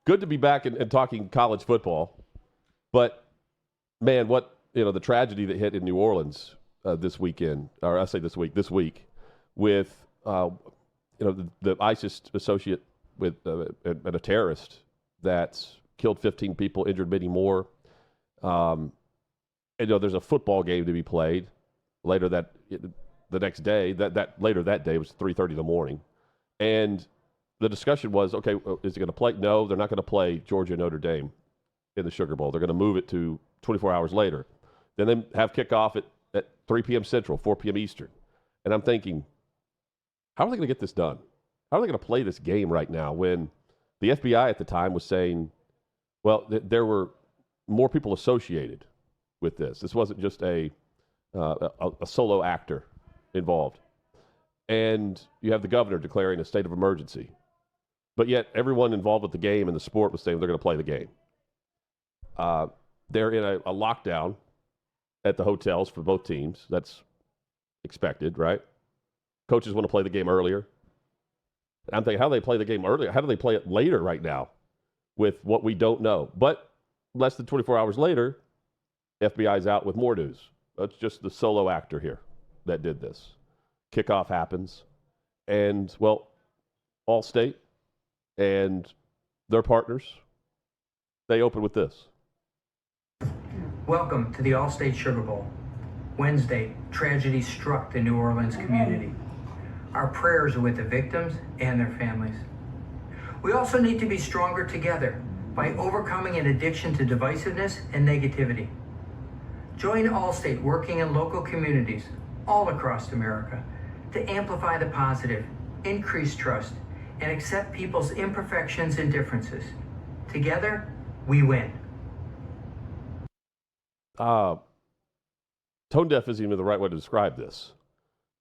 good to be back and talking college football. But, man, the tragedy that hit in New Orleans this weekend, or I say this week, with, the ISIS associate with and a terrorist that's killed 15 people, injured many more. There's a football game to be played later the next day. Later that day was 3:30 in the morning. And the discussion was, okay, is it going to play? No, they're not going to play Georgia Notre Dame in the Sugar Bowl. They're going to move it to 24 hours later. Then they have kickoff at 3 p.m. Central, 4 p.m. Eastern. And I'm thinking, how are they going to get this done? How are they going to play this game right now when the FBI at the time was saying, well, there were more people associated with this. This wasn't just a solo actor involved. And you have the governor declaring a state of emergency. But yet everyone involved with the game and the sport was saying they're going to play the game. They're in a lockdown at the hotels for both teams. That's expected, right? Coaches want to play the game earlier. And I'm thinking, how do they play the game earlier? How do they play it later right now with what we don't know? But less than 24 hours later, FBI's out with more news. That's just the solo actor here that did this. Kickoff happens. And, well, Allstate and their partners, they open with this. Welcome to the Allstate Sugar Bowl. Wednesday, tragedy struck the New Orleans community. Our prayers are with the victims and their families. We also need to be stronger together by overcoming an addiction to divisiveness and negativity. Join Allstate working in local communities all across America to amplify the positive, increase trust, and accept people's imperfections and differences. Together, we win. Tone deaf isn't even the right way to describe this.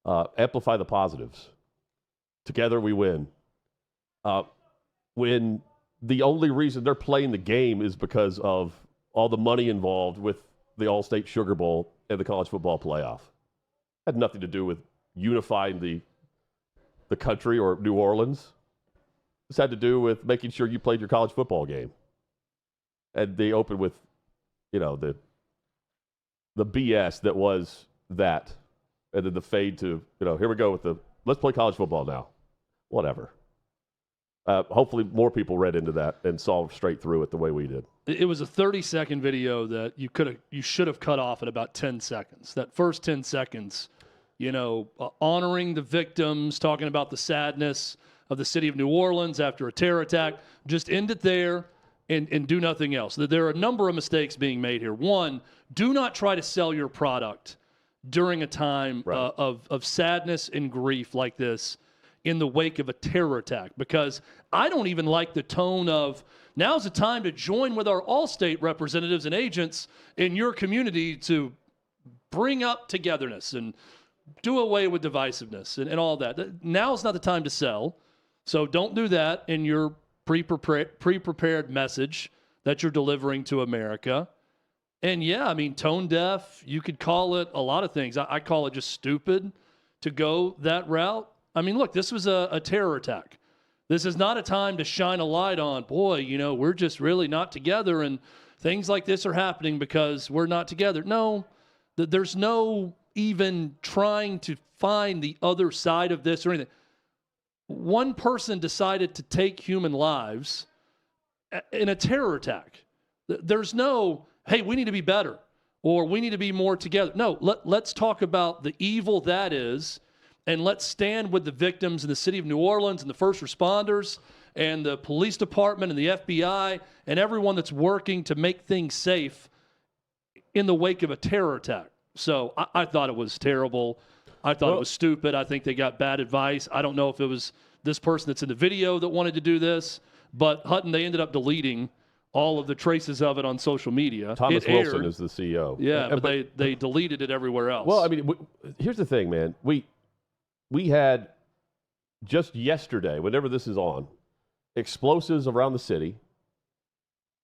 Amplify the positives. Together we win. When the only reason they're playing the game is because of all the money involved with the All-State Sugar Bowl and the college football playoff. Had nothing to do with unifying the country or New Orleans. This had to do with making sure you played your college football game. And they opened with, the BS that was that. And then the fade to, here we go with let's play college football now. Whatever. Hopefully more people read into that and saw straight through it the way we did. It was a 30-second video that you should have cut off at about 10 seconds. That first 10 seconds, honoring the victims, talking about the sadness of the city of New Orleans after a terror attack. Just end it there and do nothing else. There are a number of mistakes being made here. One, do not try to sell your product during a time of sadness and grief like this in the wake of a terror attack, because I don't even like the tone of, now's the time to join with our Allstate representatives and agents in your community to bring up togetherness and do away with divisiveness and all that. Now's not the time to sell, so don't do that in your pre-prepared message that you're delivering to America. And yeah, tone deaf, you could call it a lot of things. I call it just stupid to go that route. Look, this was a terror attack. This is not a time to shine a light on, we're just really not together and things like this are happening because we're not together. No, there's no even trying to find the other side of this or anything. One person decided to take human lives in a terror attack. There's no, hey, we need to be better or we need to be more together. No, let's talk about the evil that is, and let's stand with the victims in the city of New Orleans and the first responders and the police department and the FBI and everyone that's working to make things safe in the wake of a terror attack. So I thought it was terrible. I thought it was stupid. I think they got bad advice. I don't know if it was this person that's in the video that wanted to do this, but Hutton, they ended up deleting all of the traces of it on social media. Thomas Wilson is the CEO. Yeah, but they deleted it everywhere else. Well, here's the thing, man. We had just yesterday, whenever this is on, explosives around the city.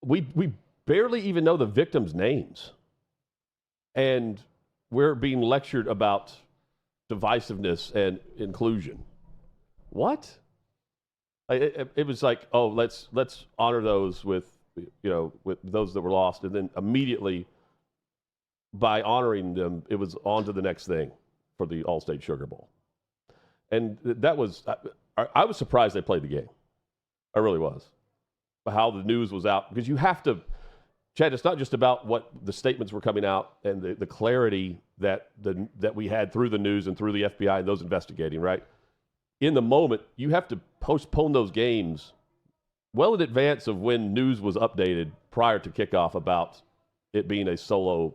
We barely even know the victims' names. And we're being lectured about divisiveness and inclusion. What? It was like, oh, let's honor those with those that were lost, and then immediately by honoring them, it was on to the next thing for the Allstate Sugar Bowl, and that was I was surprised they played the game. I really was. How the news was out, because you have to, Chad, it's not just about what the statements were coming out and the clarity that we had through the news and through the FBI and those investigating, right? In the moment, you have to postpone those games well in advance of when news was updated prior to kickoff about it being a solo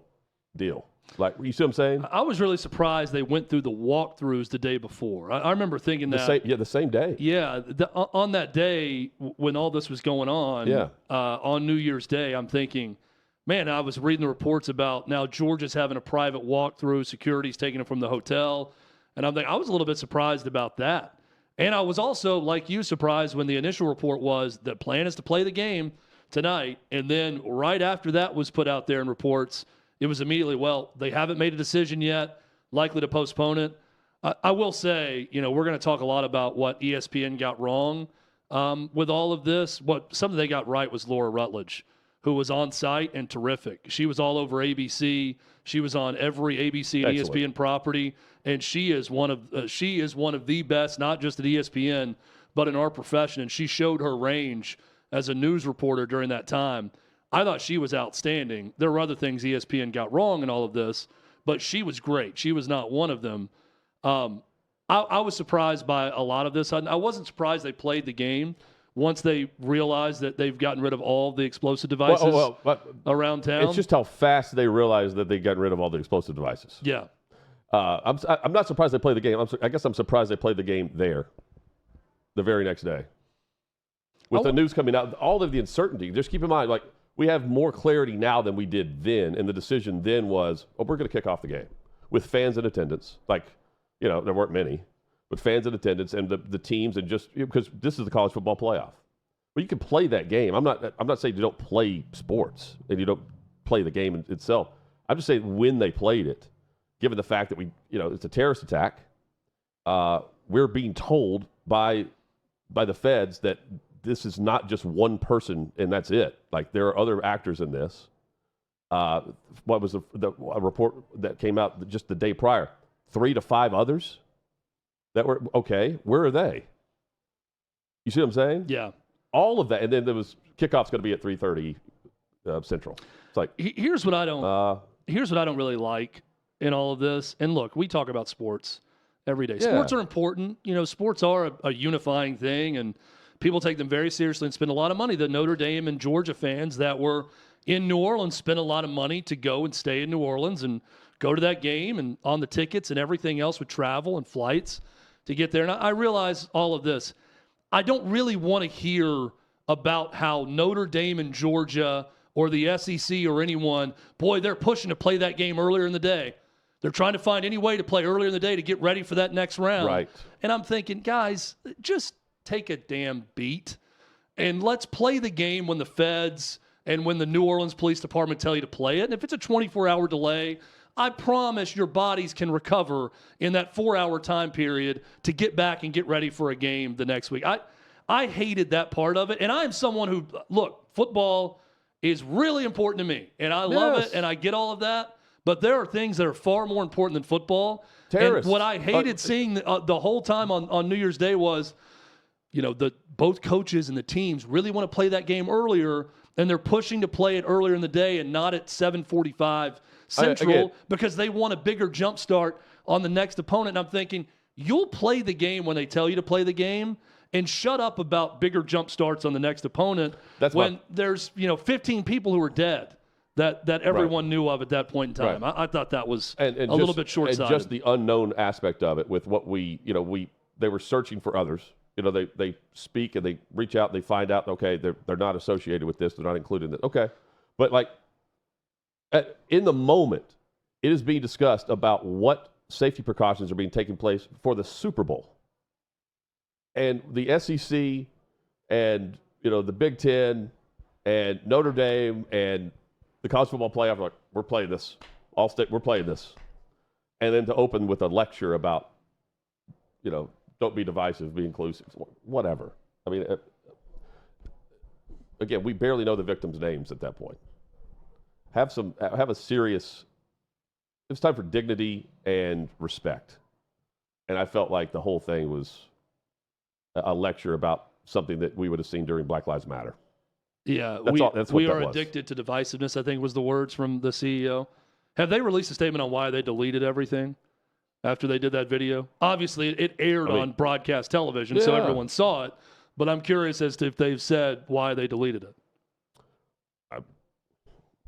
deal. Like, you see what I'm saying? I was really surprised they went through the walkthroughs the day before. I remember thinking the same day. Yeah, on that day when all this was going on, on New Year's Day, I'm thinking, man, I was reading the reports about now Georgia's having a private walkthrough, security's taking it from the hotel, and I'm thinking, I was a little bit surprised about that. And I was also, like you, surprised when the initial report was the plan is to play the game tonight, and then right after that was put out there in reports, it was immediately, well, they haven't made a decision yet, likely to postpone it. I will say, we're going to talk a lot about what ESPN got wrong with all of this. What something they got right was Laura Rutledge, who was on site and terrific. She was all over ABC. She was on every ABC and ESPN property, and she is one of the best, not just at ESPN, but in our profession. And she showed her range as a news reporter during that time. I thought she was outstanding. There were other things ESPN got wrong in all of this, but she was great. She was not one of them. I was surprised by a lot of this. I wasn't surprised they played the game once they realized that they've gotten rid of all the explosive devices around town. It's just how fast they realized that they got rid of all the explosive devices. Yeah. I'm not surprised they played the game. I guess I'm surprised they played the game there the very next day. With the news coming out, all of the uncertainty, just keep in mind, like, we have more clarity now than we did then, and the decision then was, we're going to kick off the game with fans in attendance. Like, there weren't many, but fans in attendance and the teams, and just because this is the college football playoff. Well, you can play that game. I'm not saying you don't play sports and you don't play the game itself. I'm just saying when they played it, given the fact that it's a terrorist attack, we're being told by the feds that this is not just one person and that's it. Like, there are other actors in this. What was a report that came out just the day prior? 3 to 5 others that were, okay, where are they? You see what I'm saying? Yeah. All of that. And then there was, kickoff's going to be at 3:30 Central. It's like, here's what I don't really like in all of this. And look, we talk about sports every day. Sports are important. Sports are a unifying thing, and people take them very seriously and spend a lot of money. The Notre Dame and Georgia fans that were in New Orleans spent a lot of money to go and stay in New Orleans and go to that game and on the tickets and everything else with travel and flights to get there. And I realize all of this. I don't really want to hear about how Notre Dame and Georgia or the SEC or anyone, boy, they're pushing to play that game earlier in the day. They're trying to find any way to play earlier in the day to get ready for that next round. Right. And I'm thinking, guys, just take a damn beat and let's play the game when the feds and when the New Orleans Police Department tell you to play it. And if it's a 24-hour delay, I promise your bodies can recover in that 4-hour time period to get back and get ready for a game the next week. I hated that part of it. And I'm someone who, look, football is really important to me. And I love it, and I get all of that. But there are things that are far more important than football. Terrorists. And what I hated seeing the whole time on New Year's Day was, both coaches and the teams really want to play that game earlier, and they're pushing to play it earlier in the day and not at 7:45 Central because they want a bigger jump start on the next opponent. And I'm thinking, you'll play the game when they tell you to play the game, and shut up about bigger jump starts on the next opponent there's 15 people who are dead that everyone knew of at that point in time. Right. I thought that was a little bit short-sighted. And just the unknown aspect of it with what they were searching for others. They speak and they reach out and they find out, okay, they're not associated with this. They're not included in this. Okay. But in the moment, it is being discussed about what safety precautions are being taken place for the Super Bowl. And the SEC and, the Big Ten and Notre Dame and the college football playoff are like, we're playing this. Allstate, we're playing this. And then to open with a lecture about, don't be divisive, be inclusive, whatever. I mean, again, we barely know the victims' names at that point. Have a serious. It was time for dignity and respect, and I felt like the whole thing was a lecture about something that we would have seen during Black Lives Matter. Yeah, that's what we that are was. addicted to divisiveness, I think was the words from the CEO. Have they released a statement on why they deleted everything after they did that video? Obviously, it aired on broadcast television, so everyone saw it. But I'm curious as to if they've said why they deleted it.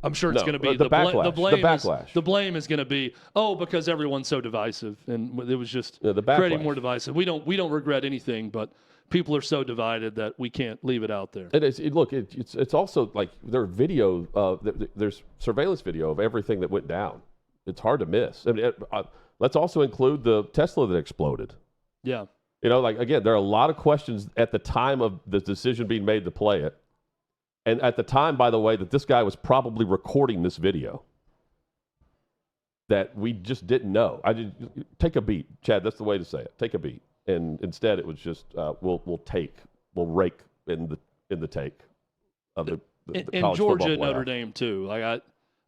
I'm sure it's going to be the backlash. The blame is going to be, because everyone's so divisive, and it was just the creating more divisive. We don't regret anything, but people are so divided that we can't leave it out there. It's also like there's surveillance video of everything that went down. It's hard to miss. I mean, let's also include the Tesla that exploded. Yeah. Again, there are a lot of questions at the time of the decision being made to play it. And at the time, by the way, that this guy was probably recording this video that we just didn't know. Take a beat, Chad. That's the way to say it. Take a beat. And instead, it was just we'll rake in the take of the college Georgia, football playoff. Notre Dame too.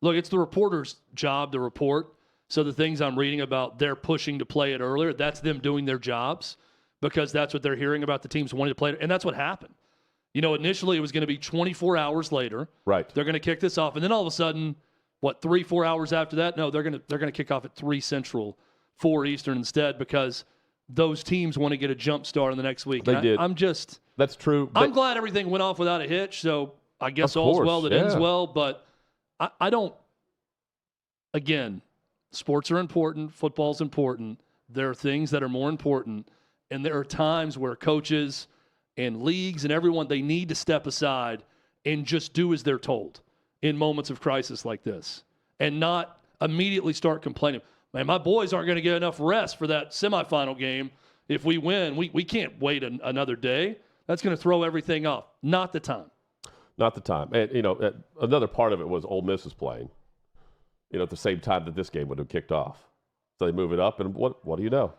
Look, it's the reporter's job to report. So the things I'm reading about, they're pushing to play it earlier. That's them doing their jobs because that's what they're hearing about the teams wanting to play it, and that's what happened. Initially it was going to be 24 hours later. Right. They're going to kick this off, and then all of a sudden, 3-4 hours after that? No, they're going to kick off at 3 Central, 4 Eastern instead because those teams want to get a jump start in the next week. They did. That's true. I'm glad everything went off without a hitch, so I guess all's well that ends well, but I don't – again, sports are important. Football's important. There are things that are more important, and there are times where coaches – and leagues and everyone, they need to step aside and just do as they're told in moments of crisis like this and not immediately start complaining. Man, my boys aren't going to get enough rest for that semifinal game. If we win, we can't wait another day. That's going to throw everything off. Not the time. Not the time. And, another part of it was Ole Miss is playing, at the same time that this game would have kicked off. So they move it up, and what do you know?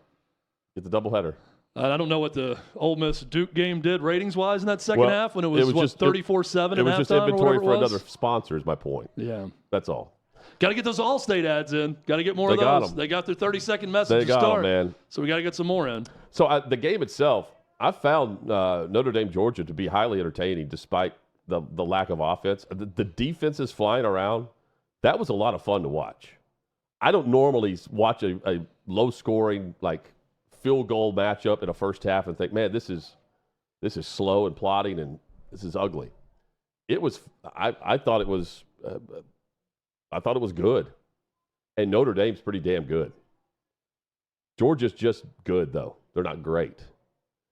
Get the doubleheader. I don't know what the Ole Miss Duke game did ratings-wise in that second half when it was 34-7 at halftime. It was just inventory for another sponsor is my point. Yeah. That's all. Got to get those Allstate ads in. Got to get more of those. They got their 30-second message to start. Man. So we got to get some more in. So the game itself, I found Notre Dame, Georgia to be highly entertaining despite the lack of offense. The defense is flying around. That was a lot of fun to watch. I don't normally watch a low-scoring, field goal matchup in a first half and think, man, this is slow and plodding and this is ugly. It was. I thought it was. I thought it was good, and Notre Dame's pretty damn good. Georgia's just good though; they're not great,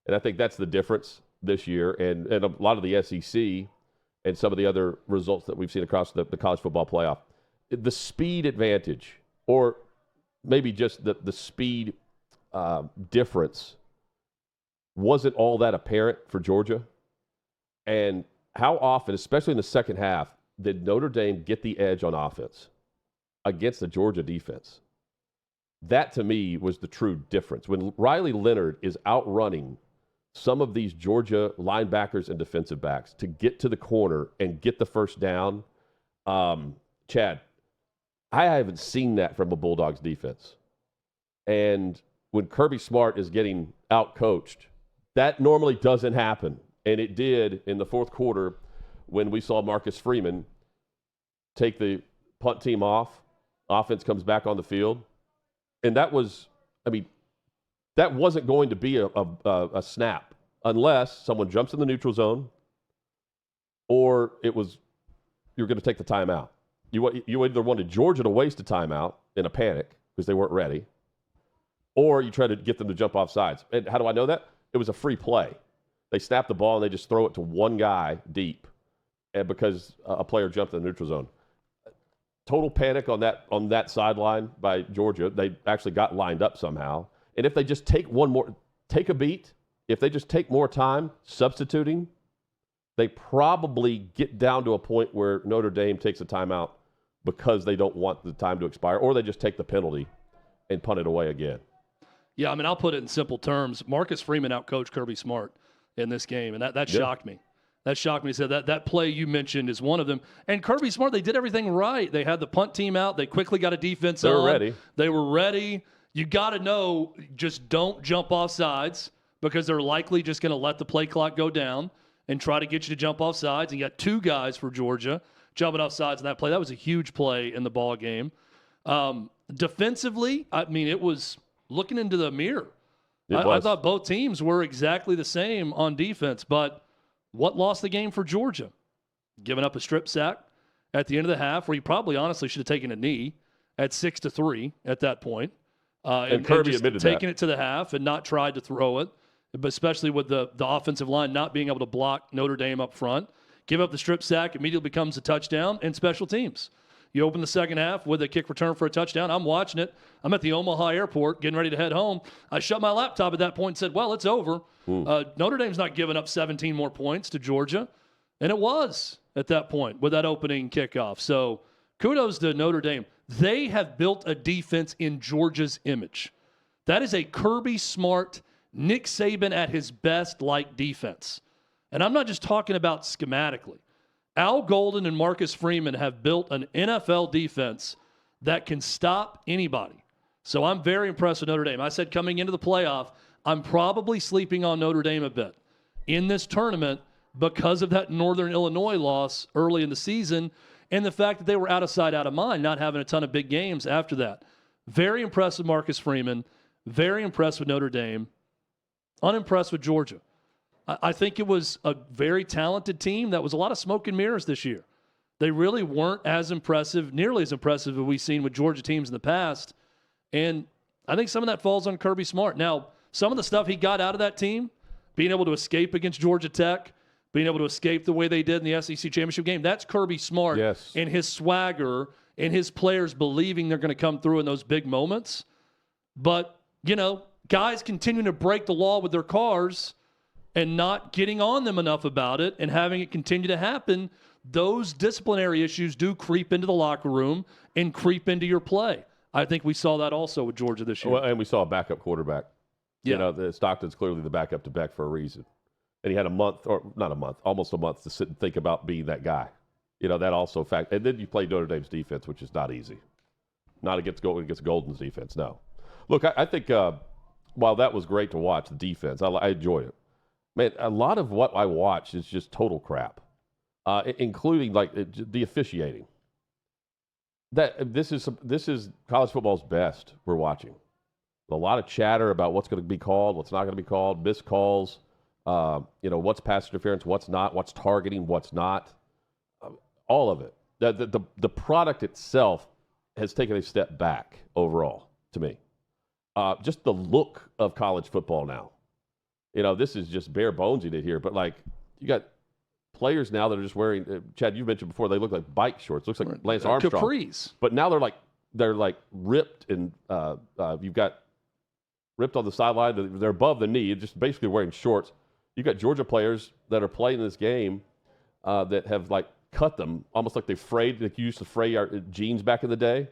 and I think that's the difference this year. And a lot of the SEC and some of the other results that we've seen across the college football playoff, the speed advantage, or maybe just the speed. Difference wasn't all that apparent for Georgia. And how often, especially in the second half, did Notre Dame get the edge on offense against the Georgia defense? That, to me, was the true difference. When Riley Leonard is outrunning some of these Georgia linebackers and defensive backs to get to the corner and get the first down, Chad, I haven't seen that from a Bulldogs defense. And when Kirby Smart is getting out-coached, that normally doesn't happen. And it did in the fourth quarter when we saw Marcus Freeman take the punt team off. Offense comes back on the field. And that was, that wasn't going to be a snap unless someone jumps in the neutral zone or you're going to take the timeout. You either wanted Georgia to waste a timeout in a panic because they weren't ready, or you try to get them to jump off sides. And how do I know that? It was a free play. They snap the ball and they just throw it to one guy deep, and because a player jumped in the neutral zone. Total panic on that sideline by Georgia. They actually got lined up somehow. And if they just take a beat, if they just take more time substituting, they probably get down to a point where Notre Dame takes a timeout because they don't want the time to expire, or they just take the penalty and punt it away again. Yeah, I'll put it in simple terms. Marcus Freeman outcoached Kirby Smart. in this game, and that shocked me. That shocked me. He said that play you mentioned is one of them. And Kirby Smart, they did everything right. They had the punt team out. They quickly got a defense on. They were ready. They were ready. You got to know, just don't jump off sides because they're likely just going to let the play clock go down and try to get you to jump off sides. And you got 2 guys for Georgia jumping off sides in that play. That was a huge play in the ball game. Defensively, I mean, it was looking into the mirror. I thought both teams were exactly the same on defense, but what lost the game for Georgia? Giving up a strip sack at the end of the half where you probably honestly should have taken a knee at 6-3 at that point. And Kirby just admitted taking that. it to the half and not tried to throw it, but especially with the offensive line not being able to block Notre Dame up front. Give up the strip sack, immediately becomes a touchdown, and special teams. You open the second half with a kick return for a touchdown. I'm watching it. I'm at the Omaha airport getting ready to head home. I shut my laptop at that point and said, well, it's over. Notre Dame's not giving up 17 more points to Georgia. And it was at that point with that opening kickoff. So kudos to Notre Dame. They have built a defense in Georgia's image. That is a Kirby Smart, Nick Saban at his best like defense. And I'm not just talking about schematically. Al Golden and Marcus Freeman have built an NFL defense that can stop anybody. So I'm very impressed with Notre Dame. I said coming into the playoff, I'm probably sleeping on Notre Dame a bit in this tournament because of that Northern Illinois loss early in the season and the fact that they were out of sight, out of mind, not having a ton of big games after that. Very impressed with Marcus Freeman. Very impressed with Notre Dame. Unimpressed with Georgia. I think it was a very talented team that was a lot of smoke and mirrors this year. They really weren't as impressive, nearly as impressive as we've seen with Georgia teams in the past. And I think some of that falls on Kirby Smart. Now, some of the stuff he got out of that team, being able to escape against Georgia Tech, being able to escape the way they did in the SEC championship game, that's Kirby Smart and his swagger and his players believing they're going to come through in those big moments. But, you know, guys continuing to break the law with their cars and not getting on them enough about it and having it continue to happen, those disciplinary issues do creep into the locker room and creep into your play. I think we saw that also with Georgia this year. Well, and we saw a backup quarterback. Yeah. You know, Stockton's clearly the backup to Beck for a reason. And he had a month, or not a month, almost a month to sit and think about being that guy. You know, that also fact. And then you play Notre Dame's defense, which is not easy. Not against Golden's defense, no. Look, I think while that was great to watch, the defense, I enjoyed it. Man, a lot of what I watch is just total crap, including like the officiating. This is college football's best we're watching. A lot of chatter about what's going to be called, what's not going to be called, missed calls, what's pass interference, what's not, what's targeting, what's not. All of it. The product itself has taken a step back overall to me. Just the look of college football now. You know, this is just bare bonesing it here, but like you got players now that are just wearing. Chad, you mentioned before they look like bike shorts. Looks like Lance Armstrong. Capris. But now they're like ripped and you've got ripped on the sideline. They're above the knee, just basically wearing shorts. You've got Georgia players that are playing this game that have like cut them almost like they frayed, like you used to fray our jeans back in the day.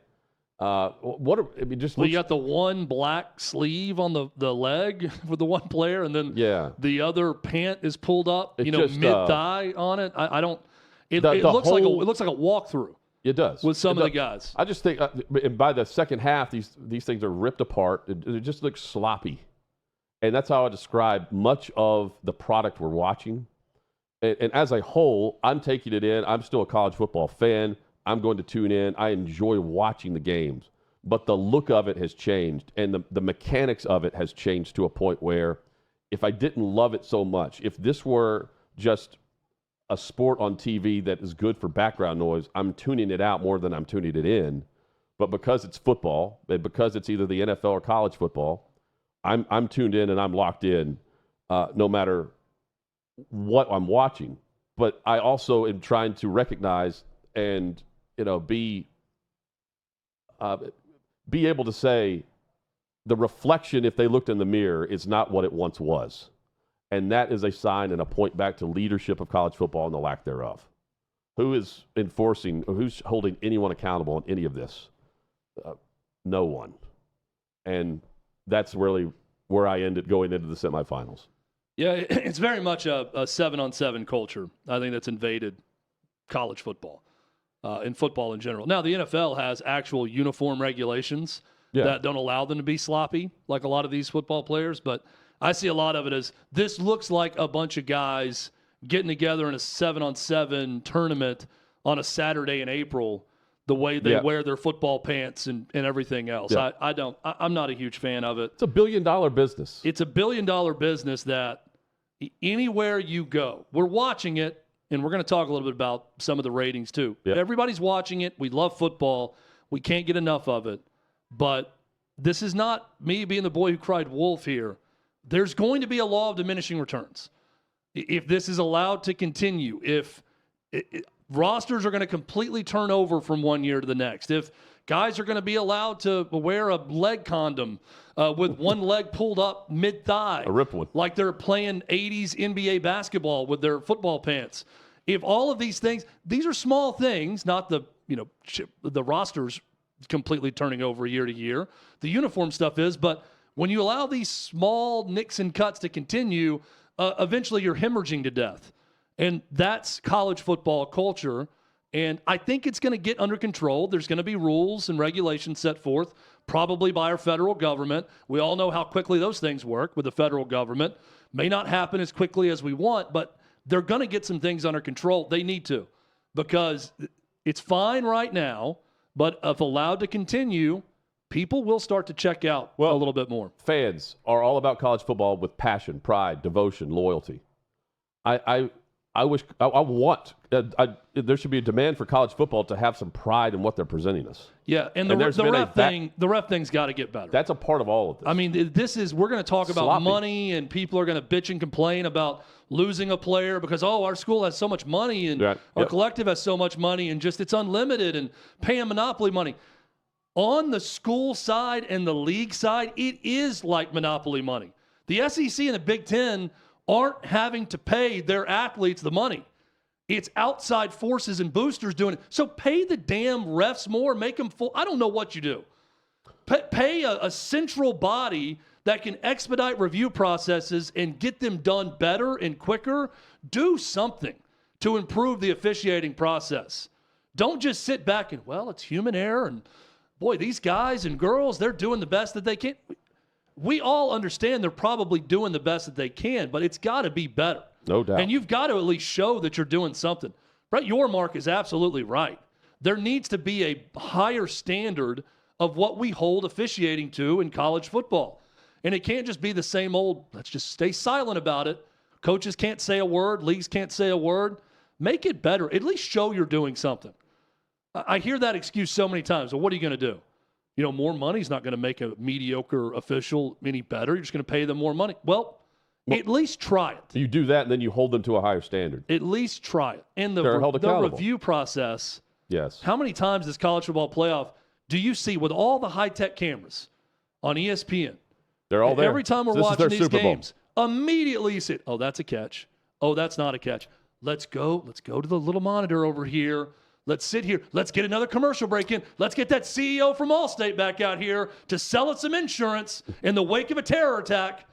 You got the one black sleeve on the leg for the one player, and then the other pant is pulled up, mid thigh on it. I don't. It looks like a walkthrough. It does with some of the guys. I just think, and by the second half, these things are ripped apart. It just looks sloppy, and that's how I describe much of the product we're watching. And as a whole, I'm taking it in. I'm still a college football fan. I'm going to tune in. I enjoy watching the games. But the look of it has changed, and the mechanics of it has changed to a point where if I didn't love it so much, if this were just a sport on TV that is good for background noise, I'm tuning it out more than I'm tuning it in. But because it's football, and because it's either the NFL or college football, I'm tuned in and I'm locked in no matter what I'm watching. But I also am trying to recognize and be able to say the reflection, if they looked in the mirror, is not what it once was. And that is a sign and a point back to leadership of college football and the lack thereof. Who is enforcing, or who's holding anyone accountable in any of this? No one. And that's really where I ended going into the semifinals. Yeah, it's very much a 7-on-7 culture. I think that's invaded college football and football in general. Now, the NFL has actual uniform regulations that don't allow them to be sloppy like a lot of these football players, but I see a lot of it as this looks like a bunch of guys getting together in a 7-on-7 tournament on a Saturday in April, the way they wear their football pants and everything else. Yeah. I'm not a huge fan of it. It's $1 billion business. It's $1 billion business that anywhere you go, we're watching it, and we're going to talk a little bit about some of the ratings too. Yep. Everybody's watching it. We love football. We can't get enough of it. But this is not me being the boy who cried wolf here. There's going to be a law of diminishing returns. If this is allowed to continue, if rosters are going to completely turn over from one year to the next, if guys are going to be allowed to wear a leg condom with one leg pulled up mid-thigh, A rip one. like they're playing 80s NBA basketball with their football pants. If all of these things, these are small things, not the rosters completely turning over year to year. The uniform stuff is, but when you allow these small nicks and cuts to continue, eventually you're hemorrhaging to death. And that's college football culture. And I think it's going to get under control. There's going to be rules and regulations set forth, probably by our federal government. We all know how quickly those things work with the federal government. May not happen as quickly as we want, but they're going to get some things under control. They need to, because it's fine right now, but if allowed to continue, people will start to check out a little bit more. Fans are all about college football with passion, pride, devotion, loyalty. I want there should be a demand for college football to have some pride in what they're presenting us. Yeah, and the ref thing's got to get better. That's a part of all of this. I mean, we're going to talk about Sloppy. money, and people are going to bitch and complain about losing a player because, our school has so much money and our collective has so much money, and just it's unlimited and paying monopoly money. On the school side and the league side, it is like monopoly money. The SEC and the Big Ten aren't having to pay their athletes the money. It's outside forces and boosters doing it. So pay the damn refs more, make them full. I don't know what you do. Pay a central body that can expedite review processes and get them done better and quicker. Do something to improve the officiating process. Don't just sit back and, it's human error. And boy, these guys and girls, they're doing the best that they can. We all understand they're probably doing the best that they can, but it's got to be better. No doubt. And you've got to at least show that you're doing something. Brett Yormark is absolutely right. There needs to be a higher standard of what we hold officiating to in college football. And it can't just be the same old, let's just stay silent about it. Coaches can't say a word. Leagues can't say a word. Make it better. At least show you're doing something. I hear that excuse so many times. Well, what are you going to do? More money is not going to make a mediocre official any better. You're just going to pay them more money. Well, at least try it. You do that, and then you hold them to a higher standard. At least try it. And the review process, yes. How many times this college football playoff do you see with all the high-tech cameras on ESPN? They're all there. Every time we're watching these games, immediately you say, that's a catch. Oh, that's not a catch. Let's go to the little monitor over here. Let's sit here. Let's get another commercial break in. Let's get that CEO from Allstate back out here to sell us some insurance in the wake of a terror attack.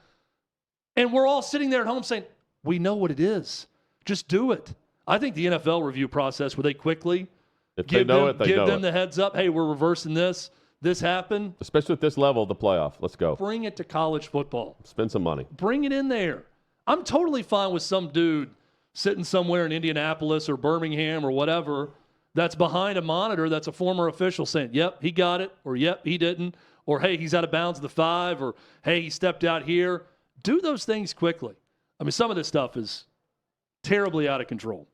And we're all sitting there at home saying, we know what it is. Just do it. I think the NFL review process, where they quickly give them the heads up, hey, we're reversing this. This happened. Especially at this level of the playoff. Let's go. Bring it to college football. Spend some money. Bring it in there. I'm totally fine with some dude sitting somewhere in Indianapolis or Birmingham or whatever that's behind a monitor that's a former official saying, yep, he got it, or yep, he didn't, or hey, he's out of bounds of the 5, or hey, he stepped out here. Do those things quickly. I mean, some of this stuff is terribly out of control.